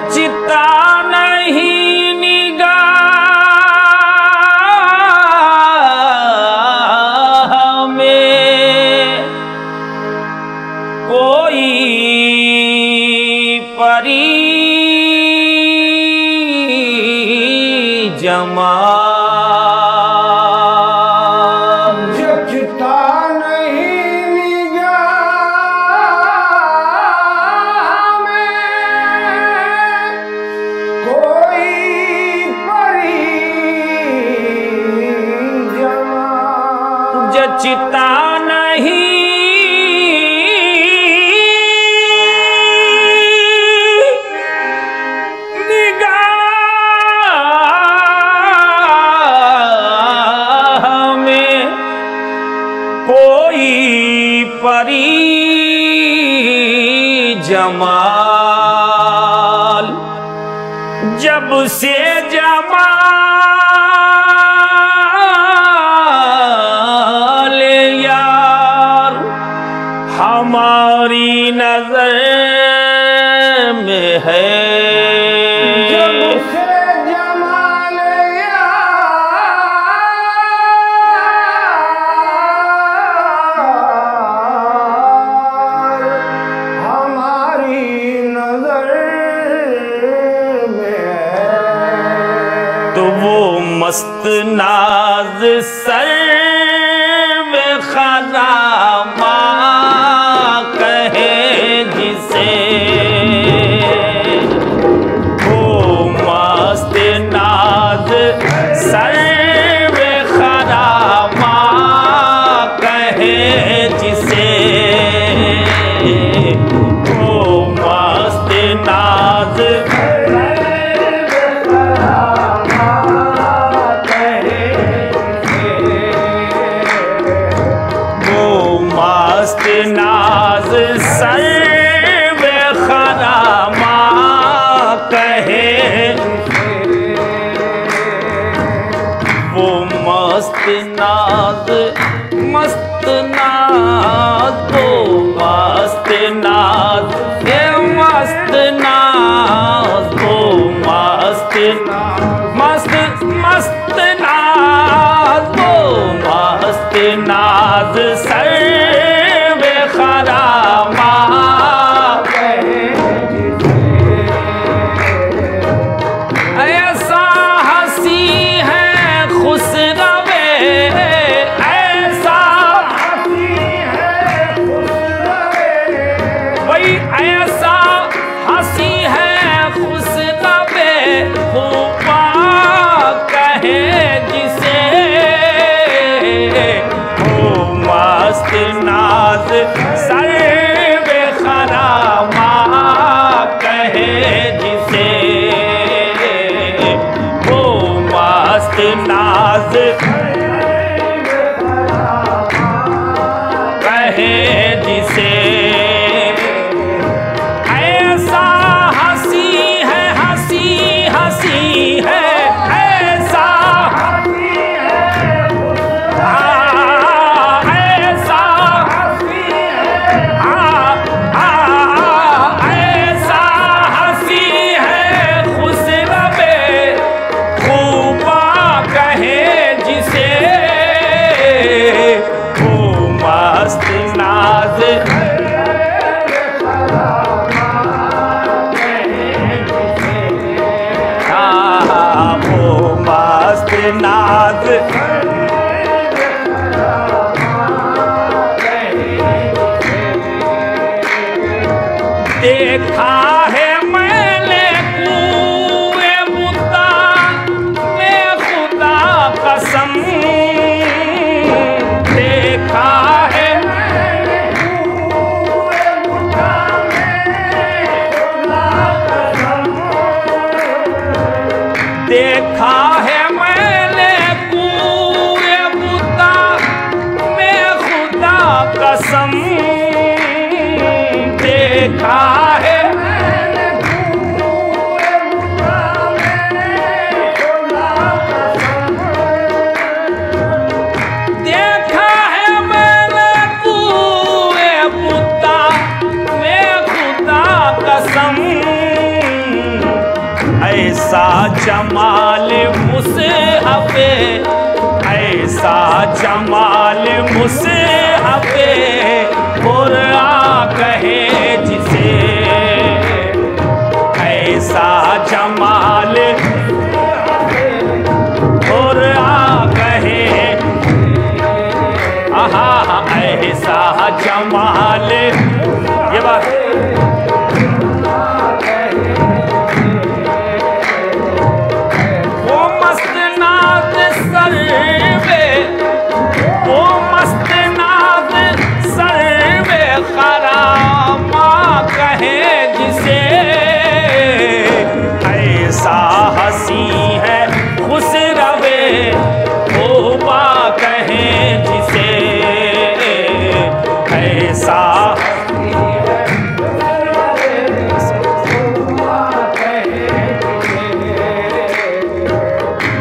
चिता नहीं निगाह में कोई परी जमाल चिता चिता नहीं निगाह में कोई परी जमाल जब से हमारी नजर में है जब से जमाल यार हमारी नजर में है तो वो मस्त नाज सर में खरामा नाज सर्व खरामा कहे वो मस्त नाज तो मस्त नाज ये मस्त नाज तो मस्त नाज तो मस्त नाज सर्व खरामा ऐसा हंसी है खुशरवे ऐसा हंसी है खुशरवे वही ऐसा हंसी है खुशरवे खूबा कहे जिसे वो मस्त नाज सर्व खरामा कहे जिसे वो मस्त नाज कहे जिसे ऐसा हंसी है ऐसा नाज देखा है मैंने कुएं बुद्धा में खुदा कसम, देखा है मैंने कुएं बुद्धा में खुदा कसम, देखा है मैंने कुएं बुद्धा में खुदा कसम, देखा है मैंने कुएं बुद्धा में खुदा कसम, देखा है मैंने कुएं बुद्धा में खुदा कसम, ऐसा जमाल मुसहफ़े, ऐसा जमाल मुसहफ़े कुरान कहे जिसे, ऐसा जमाल कुरान कहे, आहा ऐसा जमाल, ये बात वो मस्त नाद सर्वे, वो मस्त नाद सर्वे खरामा कहे जिसे, ऐसा हंसी है खुसरवे तौबा कहे जिसे, ऐसा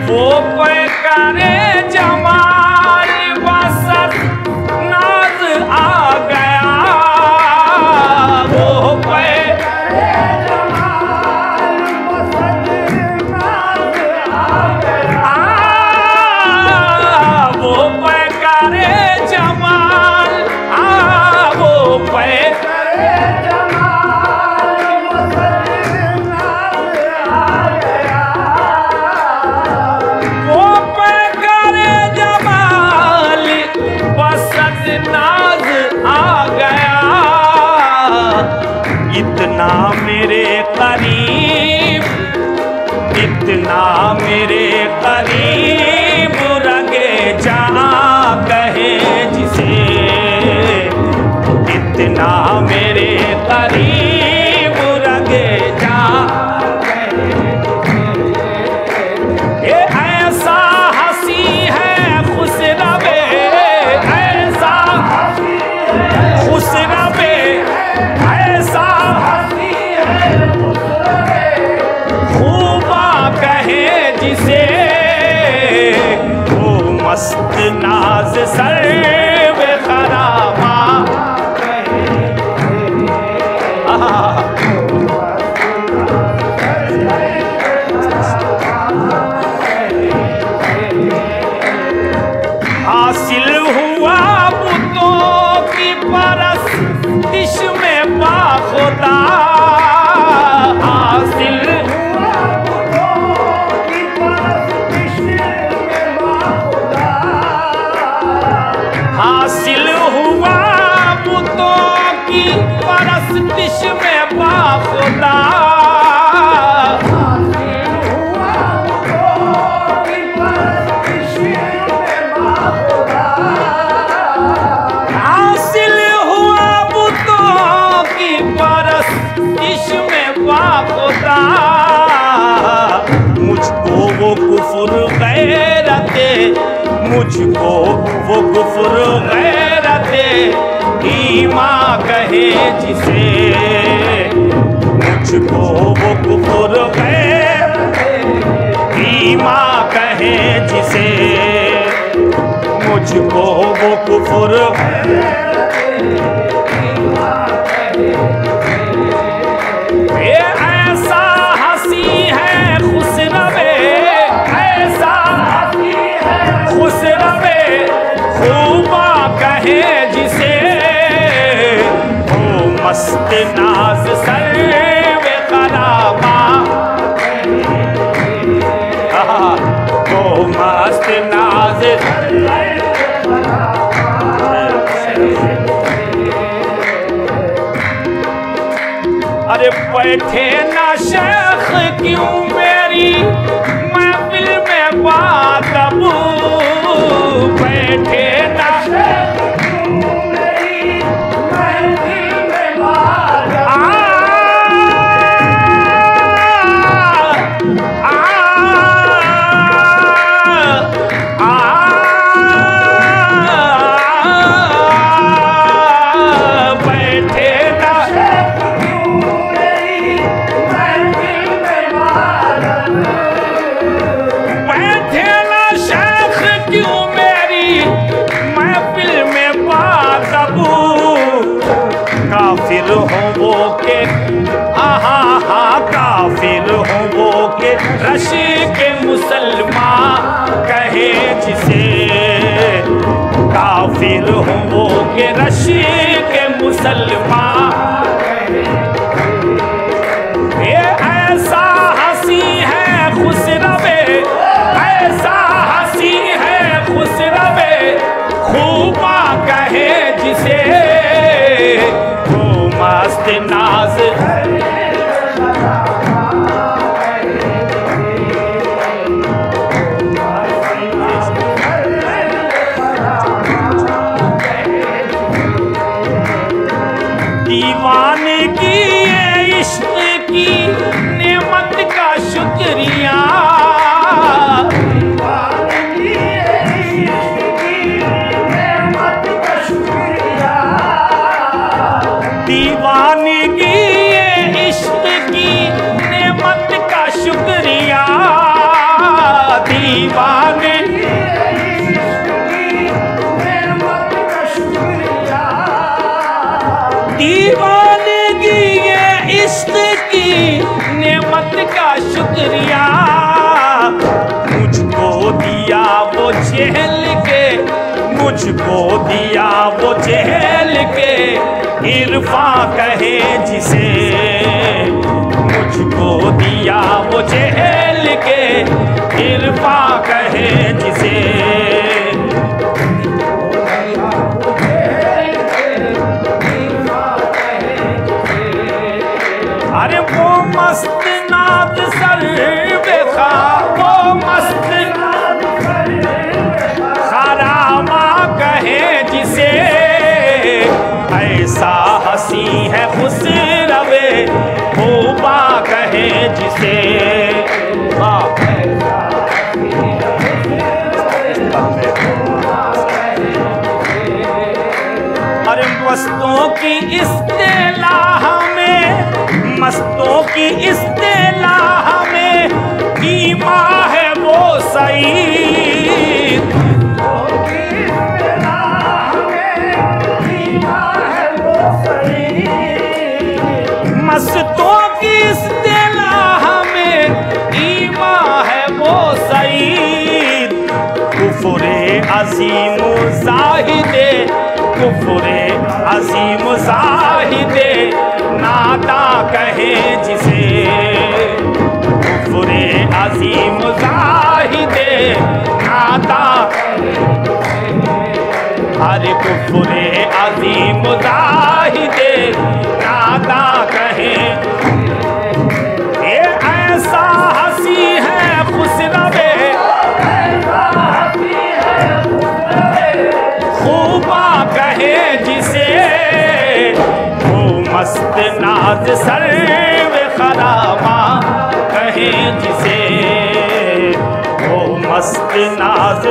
वो कोई करे जमाल बसत नाज आ गया, वो कोई जमाल बसत नाज आ गया, वो कोई करे जमाल, वो कोई करे जमाल बसत नाज आ गया, वो कोई करे जमाल बसत नाज आ गया, इतना मेरे करीब, इतना मेरे करीब रगे जहाँ कहे जिसे, इतना मेरे करीब रगे जहाँ कहे, ये ऐसा हंसी है खुसरवे, ऐसा खुसरवे, ऐसा हंसी है खुसरवे खूबा कहे जिसे, वो मस्त नाज सर्वे खरामा हासिल हुआ बुतों की परस्तिश में बाखुदा, हासिल की परस्तिश में बाखुदा, हासिल हुआ बुतों की परस्तिश में बाखुदा, हासिल हुआ बुतों की परस्तिश में बाखुदा, हासिल हुआ बुतों की परस्तिश में बाखुदा, मुझको वो कुफर गैरते, मुझको वो कुफर गैरते ईमान कहे जिसे, मुझको वो कुफर गैरते ईमान कहे जिसे, मुझको वो कुफर ये ऐसा हंसी है खुसरवे, ऐसा हंसी है खुसरवे खूबा कहे जिसे, वो मस्त नाज सर्वे करामा, वो मस्त नाज बैठे ना शेख क्यों मेरी महफिल में बादबू, बैठे ना शेख क्यों मेरी महफिल में बादबू। काफिर हो वो के काफिर हो वो के रशी के मुसलमान कहे जिसे, काफिर हो वो के रशी के मुसलमान कहे। ये ऐसा हंसी है खुसरवे, ऐसा हंसी है खुसरवे, खूबा कहे जिसे, मस्त नाज दीवाने की इश्क की नेमत का शुक्रिया, दीवानगी ये इश्क की नेमत का शुक्रिया, दीवानगी ये इश्क की नेमत का शुक्रिया, दीवानगी ये इश्क की नेमत का शुक्रिया, मुझको दिया वो झेल के, मुझको दिया वो झेल के, इरफा कहे जिसे, मुझको दिया वो झेल के, इरफा कहे जिसे। अरे वो मस्त नाद सर बेखा, वो मस्त नाद सर खरामा कहे जिसे, ऐसा हंसी है खुसरवे खूबा कहे जिसे। अरे मस्तों की इस्तेलाह में, मस्तों की इस्तेलाह में ईमा है वो सईद, मस्तों की इस्तेलाह में ईमा है वो सईद, कुफुरे अजीम जाहिदे, कुफुरे अजीम जाहिदे नादा कहे जिसे, कुफुरे अजीम जाहिदे नादा, हर कुफुरे अजीम जाहिदे नादा कहे। ये ऐसा हंसी है खुसरवे, खूबा कहे जिसे, वो मस्त नाज सर्व खरामा कहे जिसे, वो मस्त नाज